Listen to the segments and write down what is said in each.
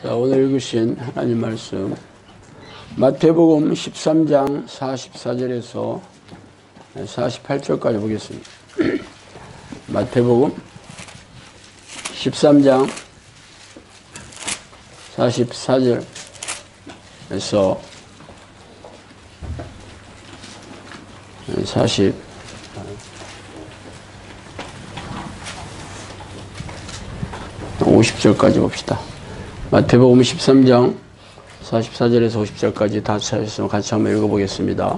자, 오늘 읽으신 하나님 말씀 마태복음 13장 44절에서 48절까지 보겠습니다. 마태복음 13장 44절에서 50절까지 봅시다. 마태복음 13장 44절에서 50절까지 다 찾으셨으면 같이 한번 읽어보겠습니다.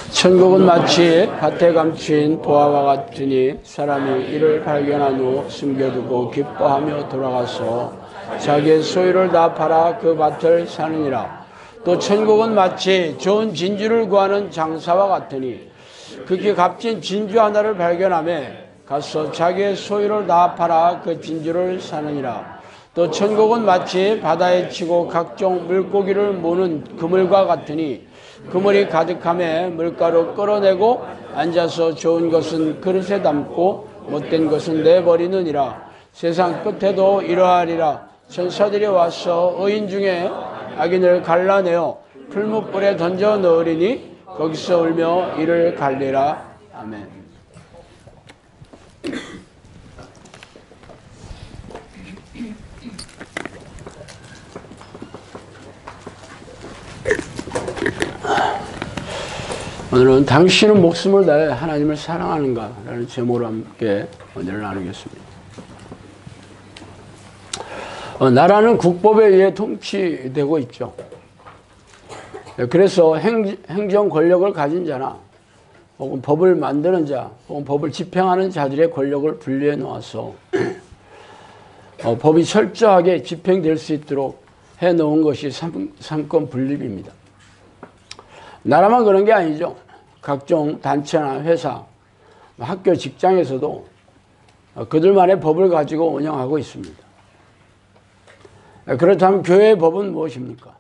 천국은 마치 밭에 감춘 보화와 같으니 사람이 이를 발견한 후 숨겨두고 기뻐하며 돌아가서 자기의 소유를 다 팔아 그 밭을 사느니라. 또 천국은 마치 좋은 진주를 구하는 장사와 같으니 극히 값진 진주 하나를 발견하며 가서 자기의 소유를 다 팔아 그 진주를 사느니라. 또 천국은 마치 바다에 치고 각종 물고기를 모는 그물과 같으니 그물이 가득함에 물가로 끌어내고 앉아서 좋은 것은 그릇에 담고 못된 것은 내버리느니라. 세상 끝에도 이러하리라. 천사들이 와서 의인 중에 악인을 갈라내어 풀무불에 던져 넣으리니 거기서 울며 이를 갈리라. 아멘. 오늘은 당신은 목숨을 다해 하나님을 사랑하는가? 라는 제목으로 함께 은혜를 나누겠습니다. 나라는 국법에 의해 통치되고 있죠. 그래서 행정 권력을 가진 자나 혹은 법을 만드는 자 혹은 법을 집행하는 자들의 권력을 분리해 놓아서 법이 철저하게 집행될 수 있도록 해놓은 것이 삼권 분립입니다. 나라만 그런 게 아니죠. 각종 단체나 회사, 학교, 직장에서도 그들만의 법을 가지고 운영하고 있습니다. 그렇다면 교회의 법은 무엇입니까?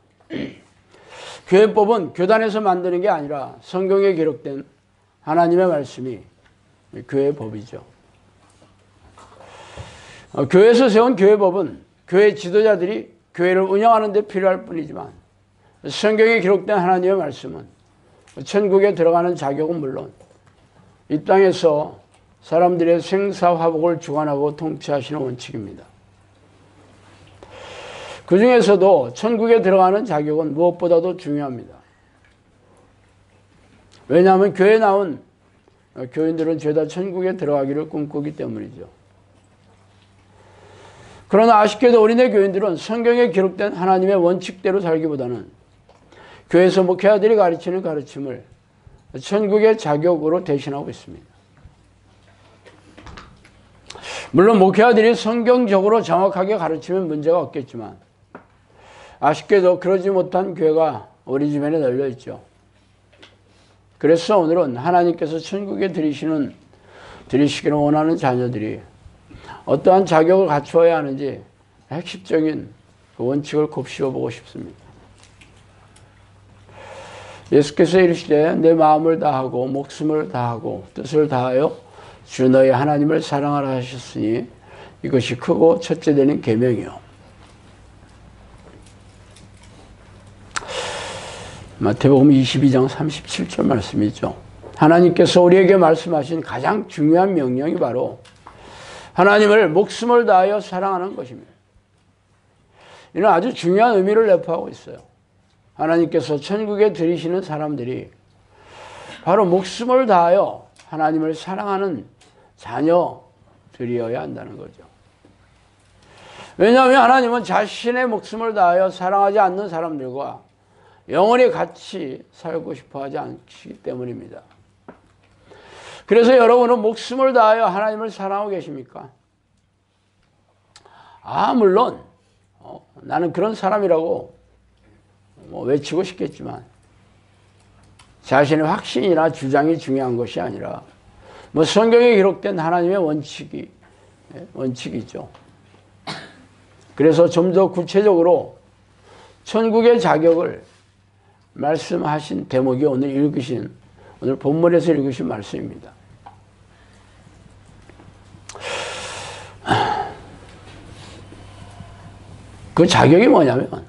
교회법은 교단에서 만드는 게 아니라 성경에 기록된 하나님의 말씀이 교회의 법이죠. 교회에서 세운 교회법은 교회 지도자들이 교회를 운영하는 데 필요할 뿐이지만 성경에 기록된 하나님의 말씀은 천국에 들어가는 자격은 물론 이 땅에서 사람들의 생사화복을 주관하고 통치하시는 원칙입니다. 그 중에서도 천국에 들어가는 자격은 무엇보다도 중요합니다. 왜냐하면 교회에 나온 교인들은 죄다 천국에 들어가기를 꿈꾸기 때문이죠. 그러나 아쉽게도 우리네 교인들은 성경에 기록된 하나님의 원칙대로 살기보다는 교회에서 목회자들이 가르치는 가르침을 천국의 자격으로 대신하고 있습니다. 물론 목회자들이 성경적으로 정확하게 가르치면 문제가 없겠지만 아쉽게도 그러지 못한 교회가 우리 주변에 널려 있죠. 그래서 오늘은 하나님께서 천국에 들이시기를 원하는 자녀들이 어떠한 자격을 갖추어야 하는지 핵심적인 그 원칙을 곱씹어 보고 싶습니다. 예수께서 이르시되 내 마음을 다하고 목숨을 다하고 뜻을 다하여 주 너희 하나님을 사랑하라 하셨으니 이것이 크고 첫째 되는 계명이요. 마태복음 22장 37절 말씀이죠. 하나님께서 우리에게 말씀하신 가장 중요한 명령이 바로 하나님을 목숨을 다하여 사랑하는 것입니다. 이는 아주 중요한 의미를 내포하고 있어요. 하나님께서 천국에 들이시는 사람들이 바로 목숨을 다하여 하나님을 사랑하는 자녀들이어야 한다는 거죠. 왜냐하면 하나님은 자신의 목숨을 다하여 사랑하지 않는 사람들과 영원히 같이 살고 싶어 하지 않기 때문입니다. 그래서 여러분은 목숨을 다하여 하나님을 사랑하고 계십니까? 물론 나는 그런 사람이라고 외치고 싶겠지만 자신의 확신이나 주장이 중요한 것이 아니라 성경에 기록된 하나님의 원칙이죠. 그래서 좀 더 구체적으로 천국의 자격을 말씀하신 대목이 오늘 본문에서 읽으신 말씀입니다. 그 자격이 뭐냐면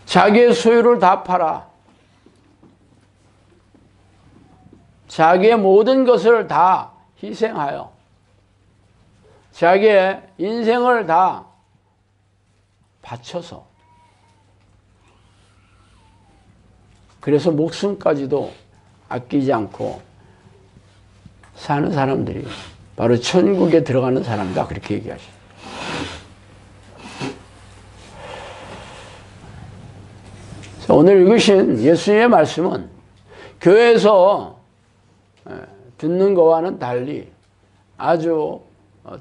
자기의 소유를 다 팔아. 자기의 모든 것을 다 희생하여 자기의 인생을 다 바쳐서 그래서 목숨까지도 아끼지 않고 사는 사람들이 바로 천국에 들어가는 사람이다. 그렇게 얘기하시죠. 오늘 읽으신 예수님의 말씀은 교회에서 듣는 것과는 달리 아주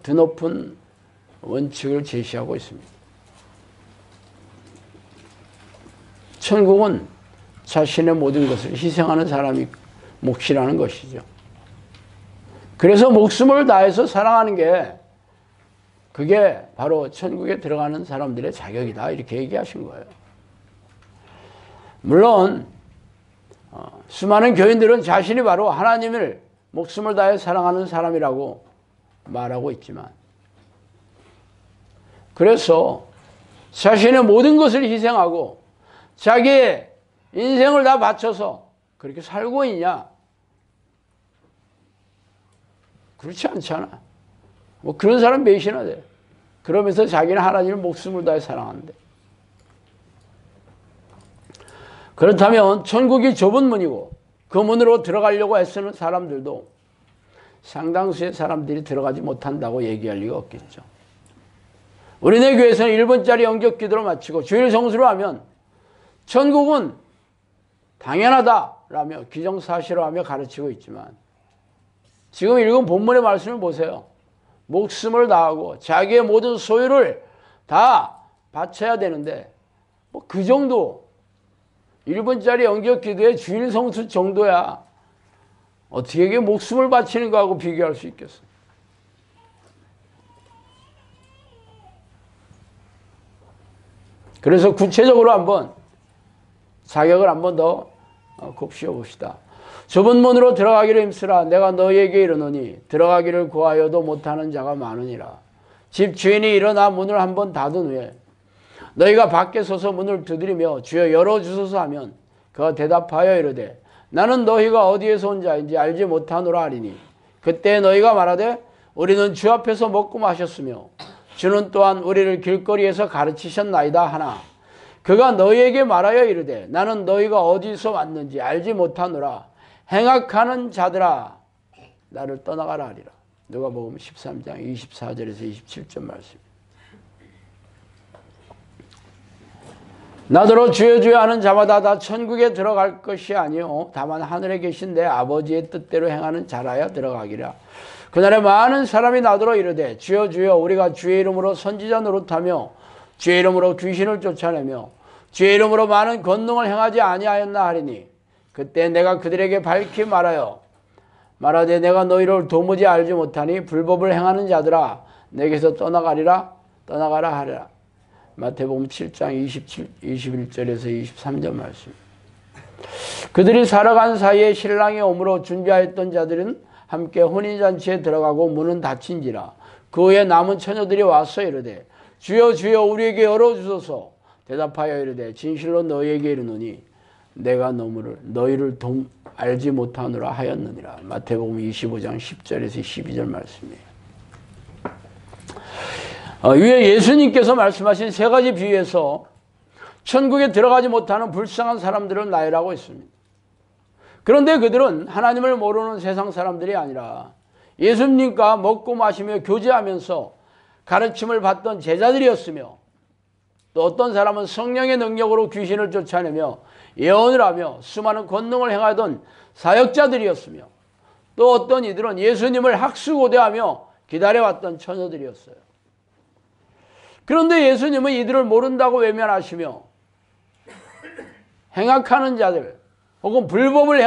드높은 원칙을 제시하고 있습니다. 천국은 자신의 모든 것을 희생하는 사람이 몫이라는 것이죠. 그래서 목숨을 다해서 사랑하는 게 그게 바로 천국에 들어가는 사람들의 자격이다. 이렇게 얘기하신 거예요. 물론 수많은 교인들은 자신이 바로 하나님을 목숨을 다해 사랑하는 사람이라고 말하고 있지만 그래서 자신의 모든 것을 희생하고 자기의 인생을 다 바쳐서 그렇게 살고 있냐? 그렇지 않잖아. 뭐 그런 사람 몇이나 돼. 그러면서 자기는 하나님을 목숨을 다해 사랑하는데. 그렇다면 천국이 좁은 문이고 그 문으로 들어가려고 애쓰는 사람들도 상당수의 사람들이 들어가지 못한다고 얘기할 리가 없겠죠. 우리네 교회에서는 1분짜리 영적 기도를 마치고 주일 성수를 하면 천국은 당연하다라며 기정사실화하며 가르치고 있지만 지금 읽은 본문의 말씀을 보세요. 목숨을 다하고 자기의 모든 소유를 다 바쳐야 되는데 뭐 그 정도 1분짜리 영적 기도의 주일 성수 정도야 어떻게 이게 목숨을 바치는 거하고 비교할 수 있겠어? 그래서 구체적으로 한번 자격을 한번 더 곱씹어 봅시다. 좁은 문으로 들어가기를 힘쓰라. 내가 너희에게 이르노니 들어가기를 구하여도 못하는 자가 많으니라. 집 주인이 일어나 문을 한번 닫은 후에 너희가 밖에 서서 문을 두드리며 주여 열어주소서 하면 그가 대답하여 이르되 나는 너희가 어디에서 온 자인지 알지 못하노라 하리니 그때 너희가 말하되 우리는 주 앞에서 먹고 마셨으며 주는 또한 우리를 길거리에서 가르치셨나이다 하나 그가 너희에게 말하여 이르되 나는 너희가 어디서 왔는지 알지 못하노라. 행악하는 자들아 나를 떠나가라 하리라. 누가복음 13장 24절에서 27절 말씀. 나더러 주여 주여 하는 자마다 다 천국에 들어갈 것이 아니요 다만 하늘에 계신 내 아버지의 뜻대로 행하는 자라야 들어가기라. 그날에 많은 사람이 나더러 이르되 주여 주여 우리가 주의 이름으로 선지자 노릇하며 주의 이름으로 귀신을 쫓아내며 주의 이름으로 많은 권능을 행하지 아니하였나 하리니 그때 내가 그들에게 밝히 말하되 내가 너희를 도무지 알지 못하니 불법을 행하는 자들아 내게서 떠나가라 하리라. 마태복음 7장 21절에서 23절 말씀. 그들이 살아간 사이에 신랑이 오므로 준비하였던 자들은 함께 혼인잔치에 들어가고 문은 닫힌지라. 그 후에 남은 처녀들이 와서 이르되 주여 주여 우리에게 열어주소서. 대답하여 이르되 진실로 너희에게 이르노니 내가 너희를 알지 못하노라 하였느니라. 마태복음 25장 10절에서 12절 말씀이에요. 위에 예수님께서 말씀하신 세 가지 비유에서 천국에 들어가지 못하는 불쌍한 사람들을 나열하고 있습니다. 그런데 그들은 하나님을 모르는 세상 사람들이 아니라 예수님과 먹고 마시며 교제하면서 가르침을 받던 제자들이었으며 또 어떤 사람은 성령의 능력으로 귀신을 쫓아내며 예언을 하며 수많은 권능을 행하던 사역자들이었으며 또 어떤 이들은 예수님을 학수고대하며 기다려왔던 처녀들이었어요. 그런데 예수님은 이들을 모른다고 외면하시며 행악하는 자들 혹은 불법을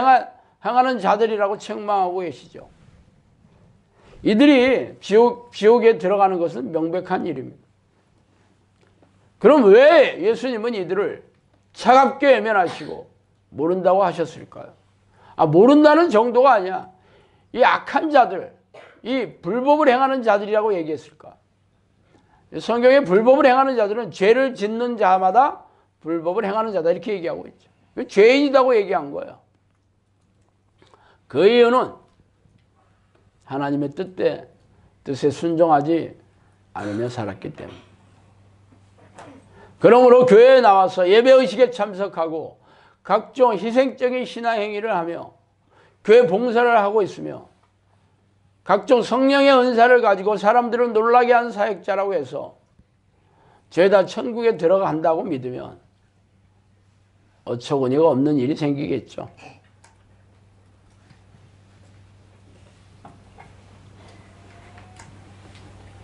행하는 자들이라고 책망하고 계시죠. 이들이 지옥에 들어가는 것은 명백한 일입니다. 그럼 왜 예수님은 이들을 차갑게 외면하시고 모른다고 하셨을까요? 모른다는 정도가 아니야. 이 악한 자들, 이 불법을 행하는 자들이라고 얘기했을까? 성경에 불법을 행하는 자들은 죄를 짓는 자마다 불법을 행하는 자다 이렇게 얘기하고 있죠. 죄인이라고 얘기한 거예요. 그 이유는 하나님의 뜻에 순종하지 않으며 살았기 때문에. 그러므로 교회에 나와서 예배의식에 참석하고 각종 희생적인 신앙행위를 하며 교회 봉사를 하고 있으며 각종 성령의 은사를 가지고 사람들을 놀라게 한 사역자라고 해서 죄다 천국에 들어간다고 믿으면 어처구니가 없는 일이 생기겠죠.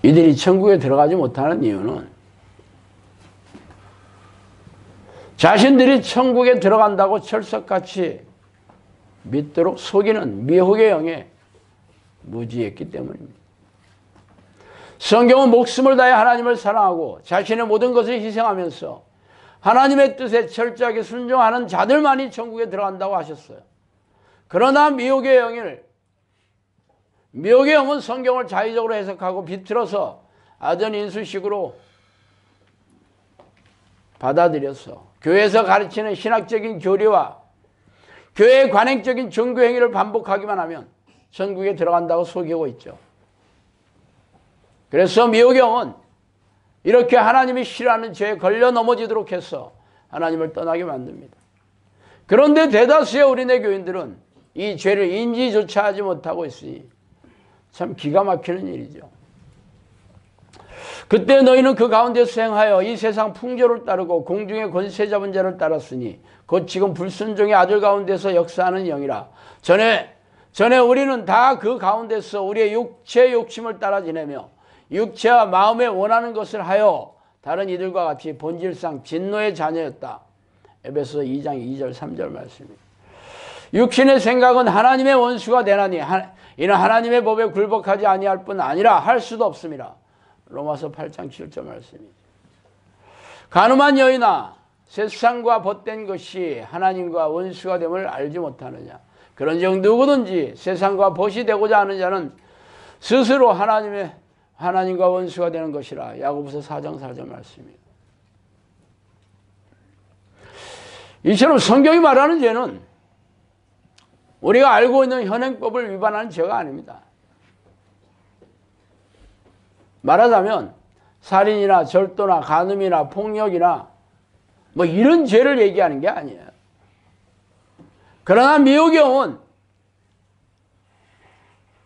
이들이 천국에 들어가지 못하는 이유는 자신들이 천국에 들어간다고 철석같이 믿도록 속이는 미혹의 영에 무지했기 때문입니다. 성경은 목숨을 다해 하나님을 사랑하고 자신의 모든 것을 희생하면서 하나님의 뜻에 철저하게 순종하는 자들만이 천국에 들어간다고 하셨어요. 그러나 미혹의 영은 성경을 자의적으로 해석하고 비틀어서 아전인수식으로 받아들여서 교회에서 가르치는 신학적인 교리와 교회의 관행적인 종교행위를 반복하기만 하면 천국에 들어간다고 속이고 있죠. 그래서 미혹영은 이렇게 하나님이 싫어하는 죄에 걸려 넘어지도록 해서 하나님을 떠나게 만듭니다. 그런데 대다수의 우리네 교인들은 이 죄를 인지조차 하지 못하고 있으니 참 기가 막히는 일이죠. 그때 너희는 그 가운데서 행하여 이 세상 풍조를 따르고 공중의 권세 잡은 자를 따랐으니 곧 지금 불순종의 아들 가운데서 역사하는 영이라. 전에 우리는 다 그 가운데서 우리의 육체의 욕심을 따라 지내며 육체와 마음에 원하는 것을 하여 다른 이들과 같이 본질상 진노의 자녀였다. 에베소 2장 2절 3절 말씀입니다. 육신의 생각은 하나님의 원수가 되나니 이는 하나님의 법에 굴복하지 아니할 뿐 아니라 할 수도 없습니다. 로마서 8장 7절 말씀입니다. 간음한 여인아, 세상과 벗된 것이 하나님과 원수가 됨을 알지 못하느냐. 그런즉 누구든지 세상과 벗이 되고자 하는 자는 스스로 하나님과 원수가 되는 것이라. 야고보서 4장 4절 말씀입니다. 이처럼 성경이 말하는 죄는 우리가 알고 있는 현행법을 위반하는 죄가 아닙니다. 말하자면 살인이나 절도나 간음이나 폭력이나 뭐 이런 죄를 얘기하는 게 아니에요. 그러나 미혹영은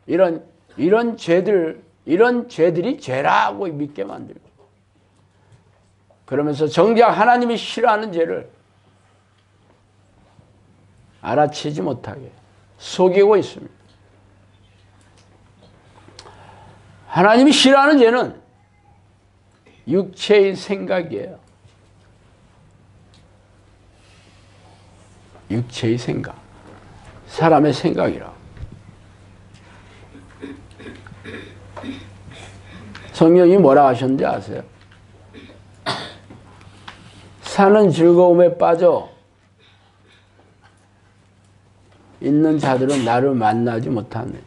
이런 죄들이 죄라고 믿게 만들고 그러면서 정작 하나님이 싫어하는 죄를 알아채지 못하게 속이고 있습니다. 하나님이 싫어하는 죄는 육체의 생각이에요. 육체의 생각. 사람의 생각이라고. 성령이 뭐라 하셨는지 아세요? 사는 즐거움에 빠져 있는 자들은 나를 만나지 못하느냐.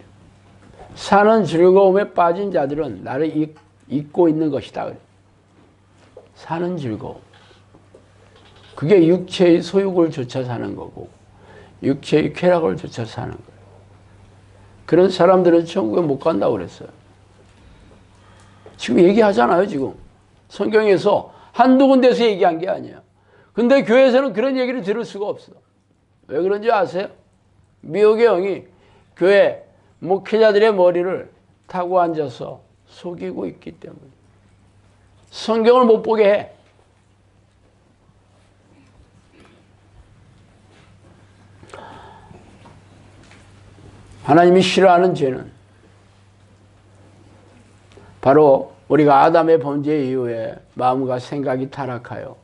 사는 즐거움에 빠진 자들은 나를 잊고 있는 것이다. 사는 즐거움. 그게 육체의 소욕을 쫓아 사는 거고 육체의 쾌락을 쫓아 사는 거예요. 그런 사람들은 천국에 못 간다고 그랬어요. 지금 얘기하잖아요. 지금 성경에서 한두 군데서 얘기한 게 아니에요. 근데 교회에서는 그런 얘기를 들을 수가 없어. 왜 그런지 아세요? 미혹의 영이 교회 목회자들의 머리를 타고 앉아서 속이고 있기 때문에 성경을 못 보게 해. 하나님이 싫어하는 죄는 바로 우리가 아담의 범죄 이후에 마음과 생각이 타락하여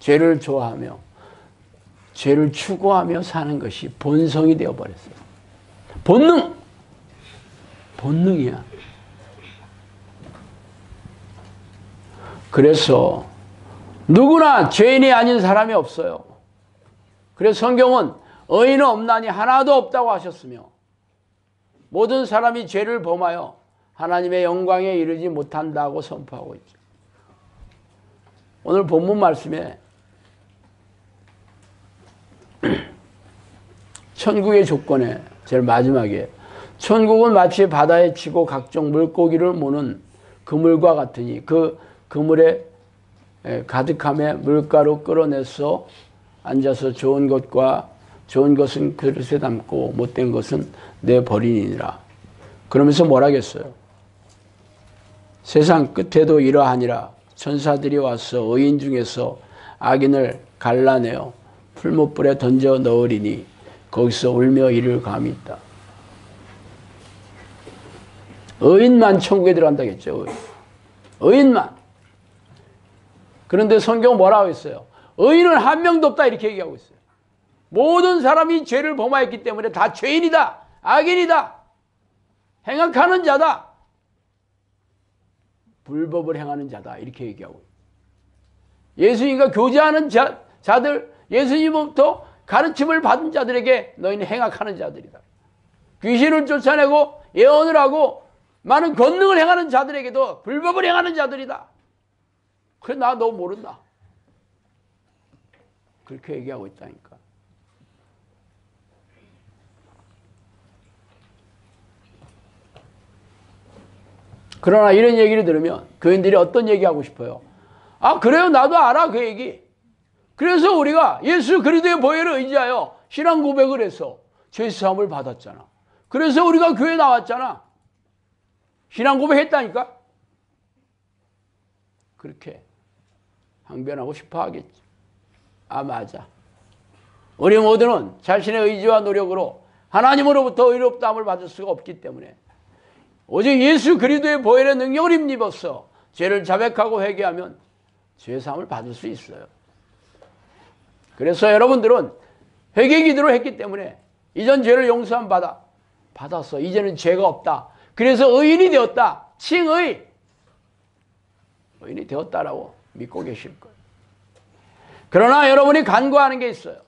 죄를 좋아하며 죄를 추구하며 사는 것이 본성이 되어버렸어요. 본능이야. 그래서 누구나 죄인이 아닌 사람이 없어요. 그래서 성경은 의인은 없나니 하나도 없다고 하셨으며 모든 사람이 죄를 범하여 하나님의 영광에 이르지 못한다고 선포하고 있죠. 오늘 본문 말씀에 천국의 조건에 제일 마지막에 천국은 마치 바다에 치고 각종 물고기를 모는 그물과 같으니 그 그물에 가득함에 물가로 끌어내서 앉아서 좋은 것은 그릇에 담고 못된 것은 내버리니라. 그러면서 뭐라겠어요? 세상 끝에도 이러하니라. 천사들이 와서 의인 중에서 악인을 갈라내어 풀무불에 던져 넣으리니 거기서 울며 이를 감이 있다. 의인만 천국에 들어간다겠죠. 의인만. 그런데 성경은 뭐라고 했어요? 의인은 한 명도 없다 이렇게 얘기하고 있어요. 모든 사람이 죄를 범하였기 때문에 다 죄인이다. 악인이다. 행악하는 자다. 불법을 행하는 자다. 이렇게 얘기하고 있어요. 예수님과 교제하는 자들, 예수님부터 가르침을 받은 자들에게 너희는 행악하는 자들이다. 귀신을 쫓아내고 예언을 하고 많은 권능을 행하는 자들에게도 불법을 행하는 자들이다. 그래 나 너 모른다. 그렇게 얘기하고 있다니까. 그러나 이런 얘기를 들으면 교인들이 어떤 얘기하고 싶어요? 아 그래요 나도 알아 그 얘기. 그래서 우리가 예수 그리스도의 보혈을 의지하여 신앙 고백을 해서 죄사함을 받았잖아. 그래서 우리가 교회 나왔잖아. 신앙 고백했다니까. 그렇게 항변하고 싶어 하겠지. 아 맞아. 우리 모두는 자신의 의지와 노력으로 하나님으로부터 의롭다함을 받을 수가 없기 때문에 오직 예수 그리스도의 보혈의 능력을 힘입어서 죄를 자백하고 회개하면 죄사함을 받을 수 있어요. 그래서 여러분들은 회개 기도를 했기 때문에 이전 죄를 용서함 받아서 이제는 죄가 없다. 그래서 의인이 되었다. 칭의. 의인이 되었다라고 믿고 계실 거예요. 그러나 여러분이 간구하는 게 있어요.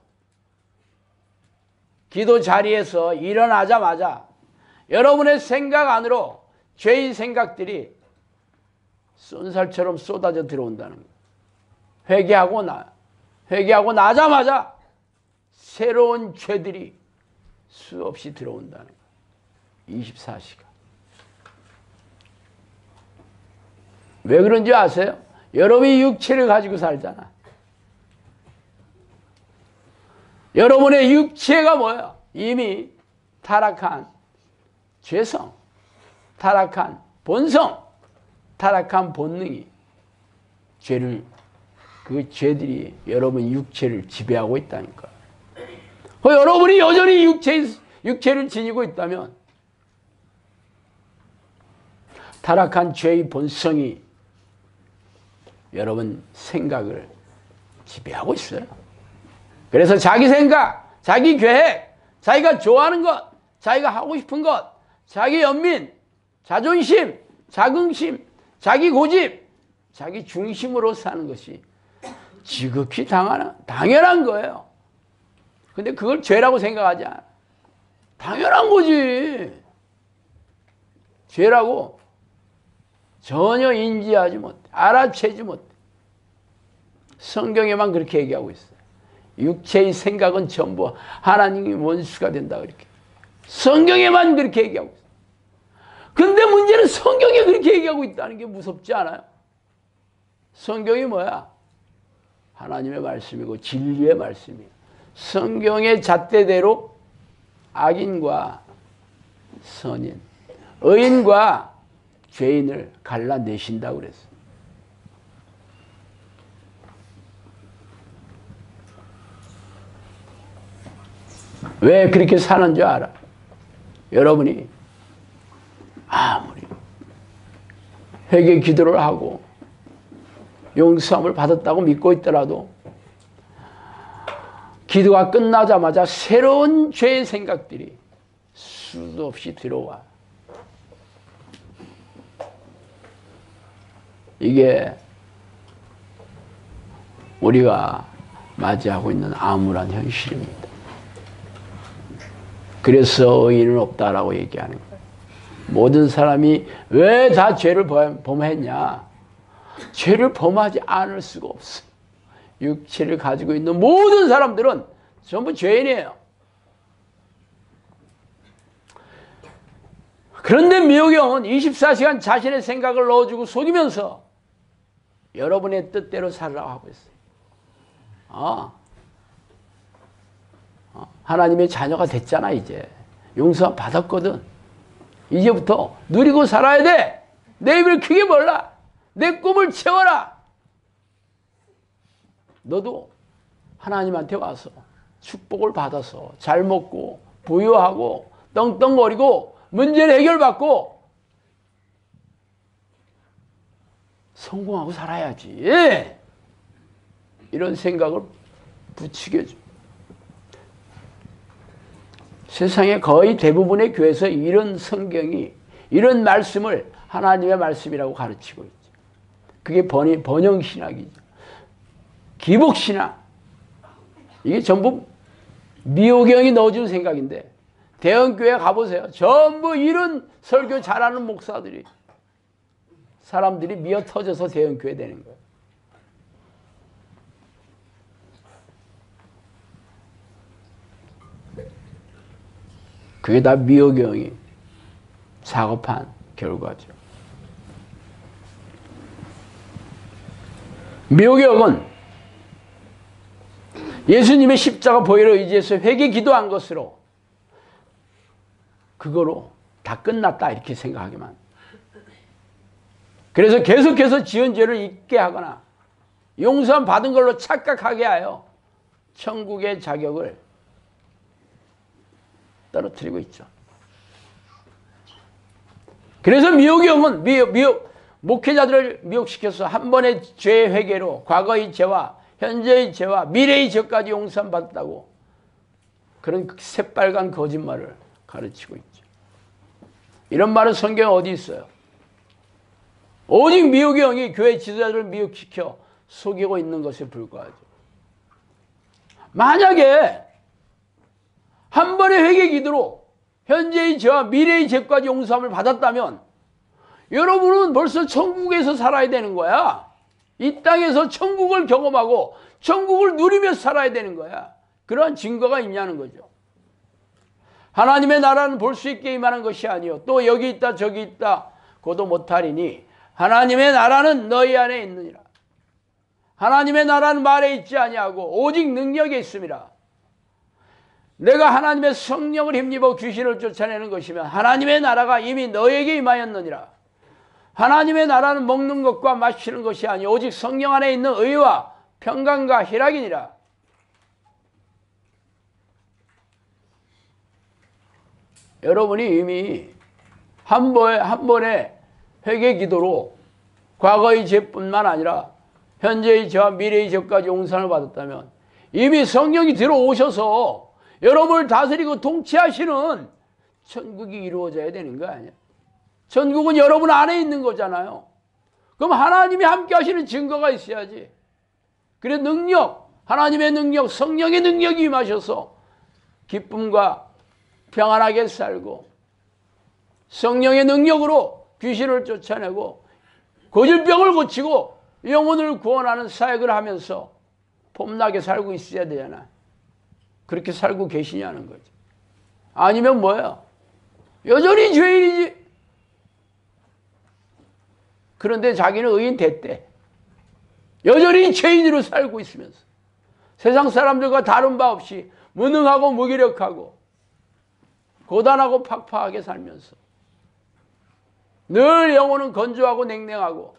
기도 자리에서 일어나자마자 여러분의 생각 안으로 죄의 생각들이 쏜살처럼 쏟아져 들어온다는 거예요. 회개하고 나자마자 새로운 죄들이 수없이 들어온다는 거예요. 24시간. 왜 그런지 아세요? 여러분이 육체를 가지고 살잖아. 여러분의 육체가 뭐야? 이미 타락한 죄성, 타락한 본성, 타락한 본능이 그 죄들이 여러분 육체를 지배하고 있다니까. 여러분이 여전히 육체를 지니고 있다면 타락한 죄의 본성이 여러분 생각을 지배하고 있어요. 그래서 자기 생각, 자기 계획, 자기가 좋아하는 것, 자기가 하고 싶은 것, 자기 연민, 자존심, 자긍심, 자기 고집, 자기 중심으로 사는 것이 지극히 당연한 거예요. 근데 그걸 죄라고 생각하지 않아. 당연한 거지. 죄라고 전혀 인지하지 못해. 알아채지 못해. 성경에만 그렇게 얘기하고 있어요. 육체의 생각은 전부 하나님의 원수가 된다. 그렇게. 성경에만 그렇게 얘기하고 있어요. 근데 문제는 성경에 그렇게 얘기하고 있다는 게 무섭지 않아요? 성경이 뭐야? 하나님의 말씀이고 진리의 말씀이에요. 성경의 잣대대로 악인과 선인, 의인과 죄인을 갈라내신다고 그랬어요. 왜 그렇게 사는 줄 알아? 여러분이 아무리 회개 기도를 하고 용서함을 받았다고 믿고 있더라도 기도가 끝나자마자 새로운 죄의 생각들이 수도 없이 들어와. 이게 우리가 맞이하고 있는 암울한 현실입니다. 그래서 의인은 없다라고 얘기하는 거예요. 모든 사람이 왜 다 죄를 범했냐? 죄를 범하지 않을 수가 없어. 육체를 가지고 있는 모든 사람들은 전부 죄인이에요. 그런데 미호경은 24시간 자신의 생각을 넣어주고 속이면서 여러분의 뜻대로 살라고 하고 있어요. 하나님의 자녀가 됐잖아. 이제 용서 받았거든. 이제부터 누리고 살아야 돼. 내 입을 크게 벌라. 내 꿈을 채워라. 너도 하나님한테 와서 축복을 받아서 잘 먹고 부유하고 떵떵거리고 문제를 해결받고 성공하고 살아야지. 이런 생각을 부추겨 줘. 세상의 거의 대부분의 교회에서 이런 성경이, 이런 말씀을 하나님의 말씀이라고 가르치고 있죠. 그게 번영신학이죠. 기복신학. 이게 전부 미호경이 넣어준 생각인데, 대형교회 가보세요. 전부 이런 설교 잘하는 목사들이, 사람들이 미어 터져서 대형교회 되는 거예요. 그게 다 미호경이 작업한 결과죠. 미호경은 예수님의 십자가 보혈을 의지해서 회개 기도한 것으로 그거로 다 끝났다 이렇게 생각하기만. 그래서 계속해서 지은 죄를 잊게 하거나 용서함 받은 걸로 착각하게 하여 천국의 자격을 떨어뜨리고 있죠. 그래서 미호경은 목회자들을 미혹시켜서 한 번의 죄 회개로 과거의 죄와 현재의 죄와 미래의 죄까지 용서함 받았다고 그런 새빨간 거짓말을 가르치고 있죠. 이런 말은 성경에 어디 있어요? 오직 미호경이 교회 지도자들을 미혹시켜 속이고 있는 것에 불과하죠. 만약에 한 번의 회개 기도로 현재의 죄와 미래의 죄까지 용서함을 받았다면 여러분은 벌써 천국에서 살아야 되는 거야. 이 땅에서 천국을 경험하고 천국을 누리며 살아야 되는 거야. 그러한 증거가 있냐는 거죠. 하나님의 나라는 볼 수 있게 임하는 것이 아니요 또 여기 있다 저기 있다 고도 못하리니 하나님의 나라는 너희 안에 있느니라. 하나님의 나라는 말에 있지 아니하고 오직 능력에 있음이라. 내가 하나님의 성령을 힘입어 귀신을 쫓아내는 것이면 하나님의 나라가 이미 너에게 임하였느니라. 하나님의 나라는 먹는 것과 마시는 것이 아니 오직 성령 안에 있는 의와 평강과 희락이니라. 여러분이 이미 한 번의 회개 기도로 과거의 죄뿐만 아니라 현재의 죄와 미래의 죄까지 용서를 받았다면 이미 성령이 들어오셔서 여러분을 다스리고 통치하시는 천국이 이루어져야 되는 거 아니야? 천국은 여러분 안에 있는 거잖아요. 그럼 하나님이 함께 하시는 증거가 있어야지. 그래 능력, 하나님의 능력, 성령의 능력이 임하셔서 기쁨과 평안하게 살고 성령의 능력으로 귀신을 쫓아내고 고질병을 고치고 영혼을 구원하는 사역을 하면서 폼나게 살고 있어야 되잖아. 그렇게 살고 계시냐는 거지. 아니면 뭐야? 여전히 죄인이지. 그런데 자기는 의인 됐대. 여전히 죄인으로 살고 있으면서 세상 사람들과 다른 바 없이 무능하고 무기력하고 고단하고 팍팍하게 살면서 늘 영혼은 건조하고 냉랭하고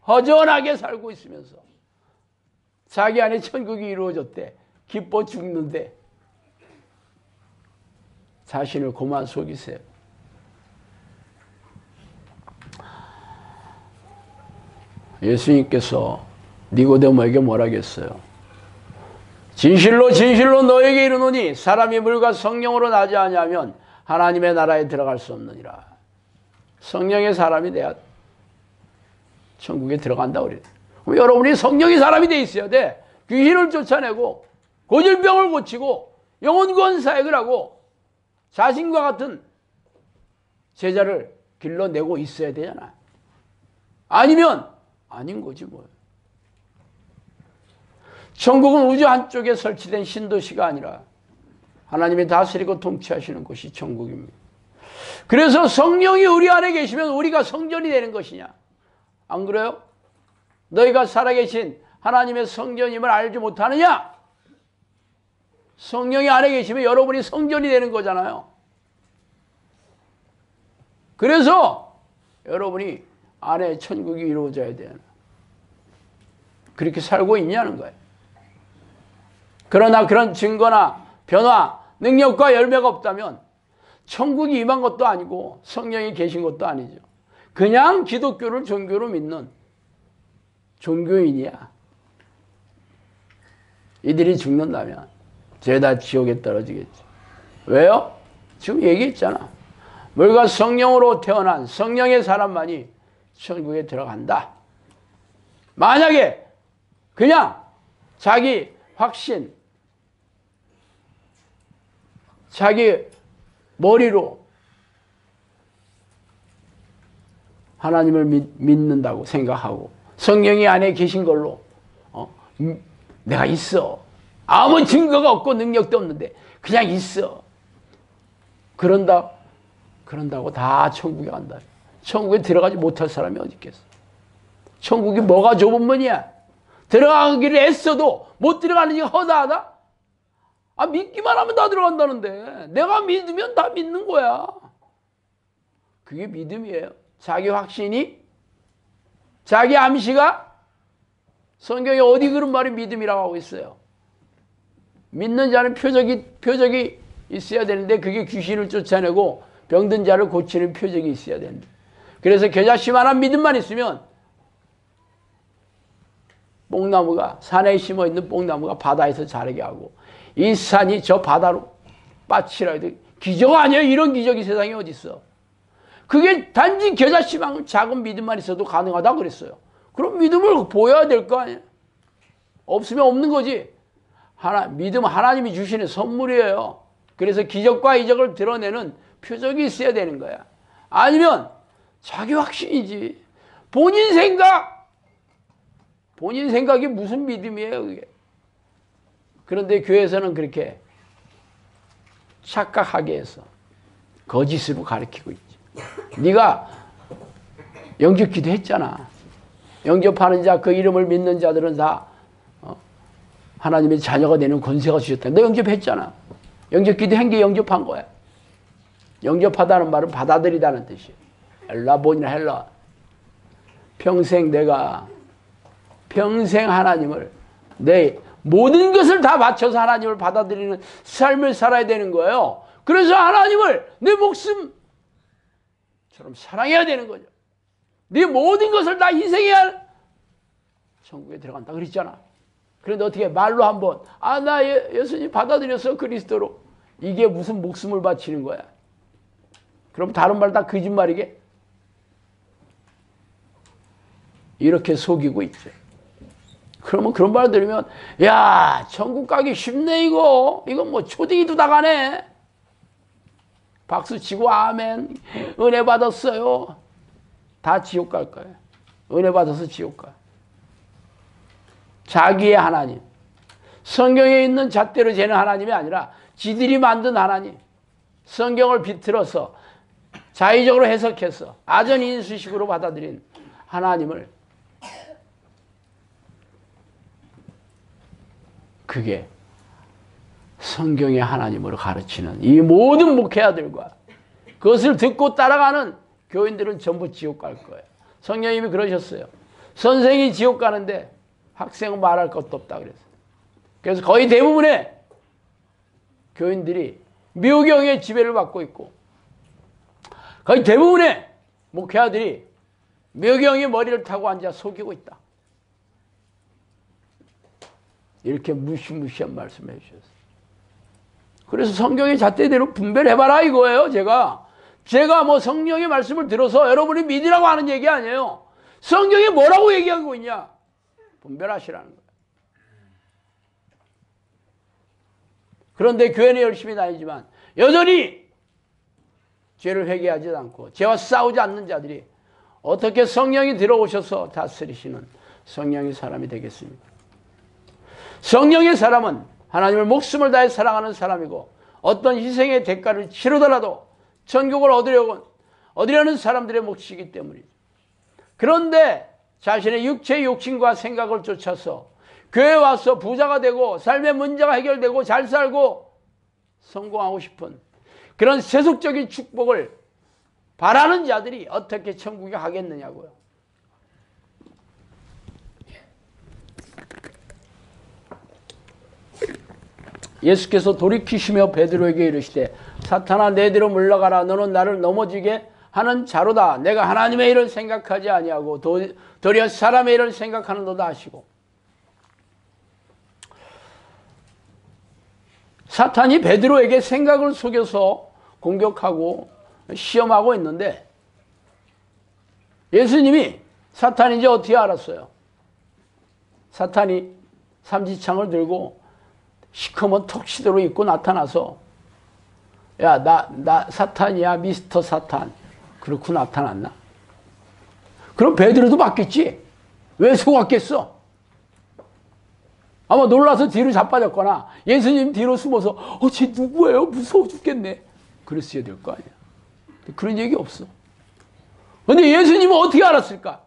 허전하게 살고 있으면서 자기 안에 천국이 이루어졌대. 기뻐 죽는데 자신을 그만 속이세요. 예수님께서 니고데모에게 뭐라겠어요? 진실로 진실로 너에게 이르노니 사람이 물과 성령으로 나지 아니하면 하나님의 나라에 들어갈 수 없느니라. 성령의 사람이 돼야 천국에 들어간다 그래요. 그럼 여러분이 성령의 사람이 돼 있어야 돼. 귀신을 쫓아내고 고질병을 고치고 영혼 구원 사역을 하고 자신과 같은 제자를 길러내고 있어야 되잖아. 아니면 아닌 거지 뭐. 천국은 우주 한쪽에 설치된 신도시가 아니라 하나님이 다스리고 통치하시는 곳이 천국입니다. 그래서 성령이 우리 안에 계시면 우리가 성전이 되는 것이냐? 안 그래요? 너희가 살아계신 하나님의 성전임을 알지 못하느냐? 성령이 안에 계시면 여러분이 성전이 되는 거잖아요. 그래서 여러분이 안에 천국이 이루어져야 돼요. 그렇게 살고 있냐는 거예요. 그러나 그런 증거나 변화, 능력과 열매가 없다면 천국이 임한 것도 아니고 성령이 계신 것도 아니죠. 그냥 기독교를 종교로 믿는 종교인이야. 이들이 죽는다면 죄다 지옥에 떨어지겠지. 왜요? 지금 얘기했잖아. 물과 성령으로 태어난 성령의 사람만이 천국에 들어간다. 만약에 그냥 자기 확신, 자기 머리로 하나님을 믿는다고 생각하고 성령이 안에 계신 걸로 내가 있어. 아무 증거가 없고 능력도 없는데 그냥 있어. 그런다고 다 천국에 간다. 천국에 들어가지 못할 사람이 어디 있겠어. 천국이 뭐가 좁은 문이야. 들어가기를 애써도 못 들어가는 게 허다하다? 아, 믿기만 하면 다 들어간다는데. 내가 믿으면 다 믿는 거야. 그게 믿음이에요. 자기 확신이, 자기 암시가 성경에 어디 그런 말이 믿음이라고 하고 있어요. 믿는 자는 표적이 있어야 되는데 그게 귀신을 쫓아내고 병든 자를 고치는 표적이 있어야 된다. 그래서 겨자씨만한 믿음만 있으면 뽕나무가, 산에 심어 있는 뽕나무가 바다에서 자라게 하고 이 산이 저 바다로 빠치라 해도 기적 아니에요. 이런 기적이 세상에 어디 있어. 그게 단지 겨자씨만큼 작은 믿음만 있어도 가능하다고 그랬어요. 그럼 믿음을 보여야 될 거 아니에요. 없으면 없는 거지. 믿음 하나님이 주시는 선물이에요. 그래서 기적과 이적을 드러내는 표적이 있어야 되는 거야. 아니면 자기 확신이지. 본인 생각이 무슨 믿음이에요, 그게. 그런데 교회에서는 그렇게 착각하게 해서 거짓으로 가르치고 있지. 네가 영접기도 했잖아. 영접하는 자, 그 이름을 믿는 자들은 다 하나님의 자녀가 되는 권세가 주셨다. 너 영접했잖아. 영접기도 한 게 영접한 거야. 영접하다는 말은 받아들이다는 뜻이에요. 엘라본이나 헬라. 평생 하나님을 내 모든 것을 다 바쳐서 하나님을 받아들이는 삶을 살아야 되는 거예요. 그래서 하나님을 내 목숨처럼 사랑해야 되는 거죠. 네 모든 것을 다 희생해야 천국에 들어간다 그랬잖아. 그런데 어떻게 말로 한번 나 예수님 받아들였어 그리스도로. 이게 무슨 목숨을 바치는 거야. 그럼 다른 말 다 거짓말이게? 이렇게 속이고 있죠. 그러면 그런 말 들으면 야 천국 가기 쉽네 이거. 이건 뭐 초딩이도 다 가네. 박수 치고 아멘. 은혜 받았어요. 다 지옥 갈 거예요. 은혜 받아서 지옥 가. 자기의 하나님. 성경에 있는 잣대로 재는 하나님이 아니라 지들이 만든 하나님. 성경을 비틀어서 자의적으로 해석해서 아전인수식으로 받아들인 하나님을 그게 성경의 하나님으로 가르치는 이 모든 목회자들과 그것을 듣고 따라가는 교인들은 전부 지옥 갈 거예요. 성령님이 그러셨어요. 선생이 지옥 가는데 학생은 말할 것도 없다 그랬어요. 그래서 거의 대부분의 교인들이 미호경의 지배를 받고 있고 거의 대부분의 목회자들이 미호경의 머리를 타고 앉아 속이고 있다. 이렇게 무시무시한 말씀을 해주셨어요. 그래서 성경의 잣대대로 분별해봐라 이거예요. 제가 뭐 성령의 말씀을 들어서 여러분이 믿으라고 하는 얘기 아니에요. 성경이 뭐라고 얘기하고 있냐. 분별하시라는 거예요. 그런데 교회는 열심히 다니지만 여전히 죄를 회개하지 않고 죄와 싸우지 않는 자들이 어떻게 성령이 들어오셔서 다스리시는 성령의 사람이 되겠습니까? 성령의 사람은 하나님을 목숨을 다해 사랑하는 사람이고 어떤 희생의 대가를 치르더라도 천국을 얻으려는 사람들의 몫이기 때문이죠. 그런데 자신의 육체의 욕심과 생각을 쫓아서 교회에 와서 부자가 되고 삶의 문제가 해결되고 잘 살고 성공하고 싶은 그런 세속적인 축복을 바라는 자들이 어떻게 천국에 가겠느냐고요. 예수께서 돌이키시며 베드로에게 이르시되 사탄아 내 뒤로 물러가라. 너는 나를 넘어지게 하는 자로다. 내가 하나님의 일을 생각하지 아니하고 도리어 사람의 일을 생각하는도다 하시고, 사탄이 베드로에게 생각을 속여서 공격하고 시험하고 있는데 예수님이 사탄인지 어떻게 알았어요? 사탄이 삼지창을 들고 시커먼 턱시도로 입고 나타나서 야, 나 사탄이야, 미스터 사탄. 그렇고 나타났나? 그럼 베드로도 맞겠지? 왜 속았겠어? 아마 놀라서 뒤로 자빠졌거나 예수님 뒤로 숨어서 쟤 누구예요? 무서워 죽겠네. 그랬어야 될 거 아니야. 그런 얘기 없어. 근데 예수님은 어떻게 알았을까?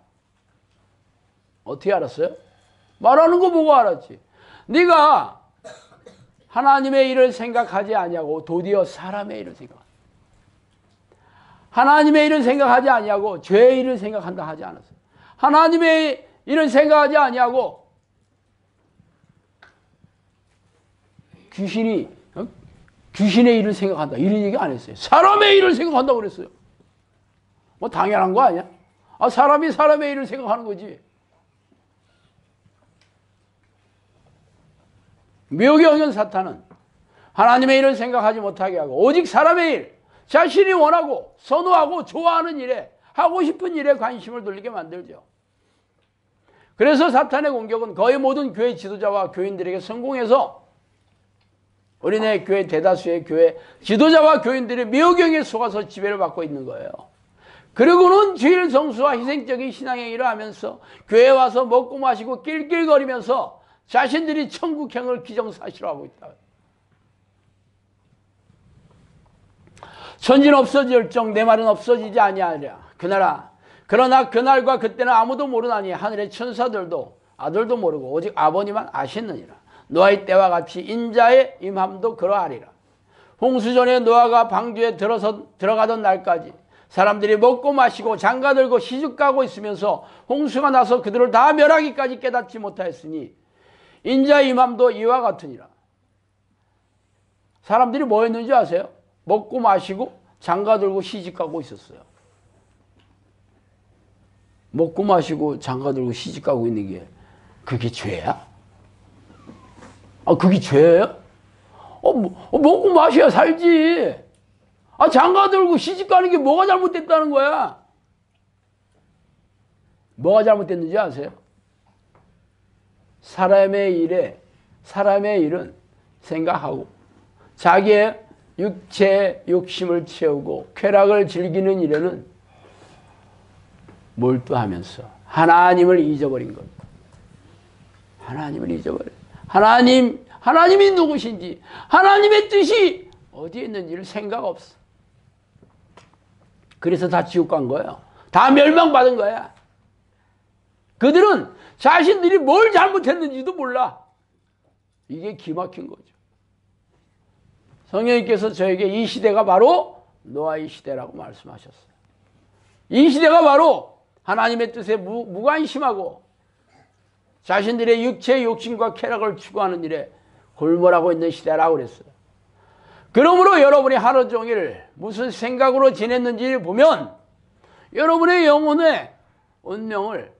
어떻게 알았어요? 말하는 거 보고 알았지. 네가 하나님의 일을 생각하지 아니하고 도리어 사람의 일을 생각한다. 하나님의 일을 생각하지 아니하고 죄의 일을 생각한다 하지 않았어요. 하나님의 일을 생각하지 아니하고 귀신의 일을 생각한다 이런 얘기 안 했어요. 사람의 일을 생각한다고 그랬어요. 뭐 당연한 거 아니야? 사람이 사람의 일을 생각하는 거지. 미혹에 엉은 사탄은 하나님의 일을 생각하지 못하게 하고 오직 사람의 일, 자신이 원하고 선호하고 좋아하는 일에, 하고 싶은 일에 관심을 돌리게 만들죠. 그래서 사탄의 공격은 거의 모든 교회 지도자와 교인들에게 성공해서 우리네 교회 대다수의 교회 지도자와 교인들이 미혹에 속아서 지배를 받고 있는 거예요. 그리고는 주일 성수와 희생적인 신앙행위를 하면서 교회에 와서 먹고 마시고 낄낄거리면서 자신들이 천국행을 기정사실화하고 있다. 천지는 없어질정 내 말은 없어지지 아니하리라. 그러나 그날과 그때는 아무도 모르나니 하늘의 천사들도 아들도 모르고 오직 아버님만 아시느니라. 노아의 때와 같이 인자의 임함도 그러하리라. 홍수전에 노아가 방주에 들어가던 날까지 사람들이 먹고 마시고 장가들고 시집가고 있으면서 홍수가 나서 그들을 다 멸하기까지 깨닫지 못하였으니 인자의 임함도 이와 같으니라. 사람들이 뭐 했는지 아세요? 먹고 마시고 장가들고 시집가고 있었어요. 먹고 마시고 장가들고 시집가고 있는 게 그게 죄야? 그게 죄예요? 먹고 마셔야 살지. 장가들고 시집가는 게 뭐가 잘못됐다는 거야? 뭐가 잘못됐는지 아세요? 사람의 일은 생각하고 자기의 육체의 욕심을 채우고 쾌락을 즐기는 일에는 몰두하면서 하나님을 잊어버린 것. 하나님을 잊어버린. 하나님이 누구신지, 하나님의 뜻이 어디에 있는지를 생각 없어. 그래서 다 지옥 간 거예요. 다 멸망받은 거야. 그들은 자신들이 뭘 잘못했는지도 몰라. 이게 기막힌 거죠. 성령님께서 저에게 이 시대가 바로 노아의 시대라고 말씀하셨어요. 이 시대가 바로 하나님의 뜻에 무관심하고 자신들의 육체의 욕심과 쾌락을 추구하는 일에 골몰하고 있는 시대라고 그랬어요. 그러므로 여러분이 하루 종일 무슨 생각으로 지냈는지 보면 여러분의 영혼의 운명을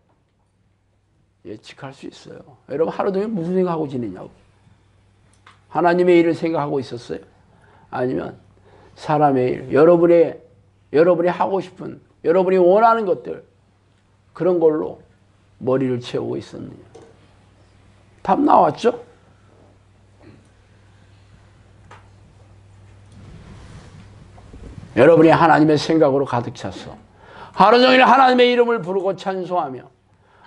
예측할 수 있어요. 여러분 하루 종일 무슨 생각하고 지내냐고. 하나님의 일을 생각하고 있었어요? 아니면 사람의 일, 여러분이 하고 싶은, 여러분이 원하는 것들, 그런 걸로 머리를 채우고 있었느냐. 답 나왔죠? 여러분이 하나님의 생각으로 가득 차서 하루 종일 하나님의 이름을 부르고 찬송하며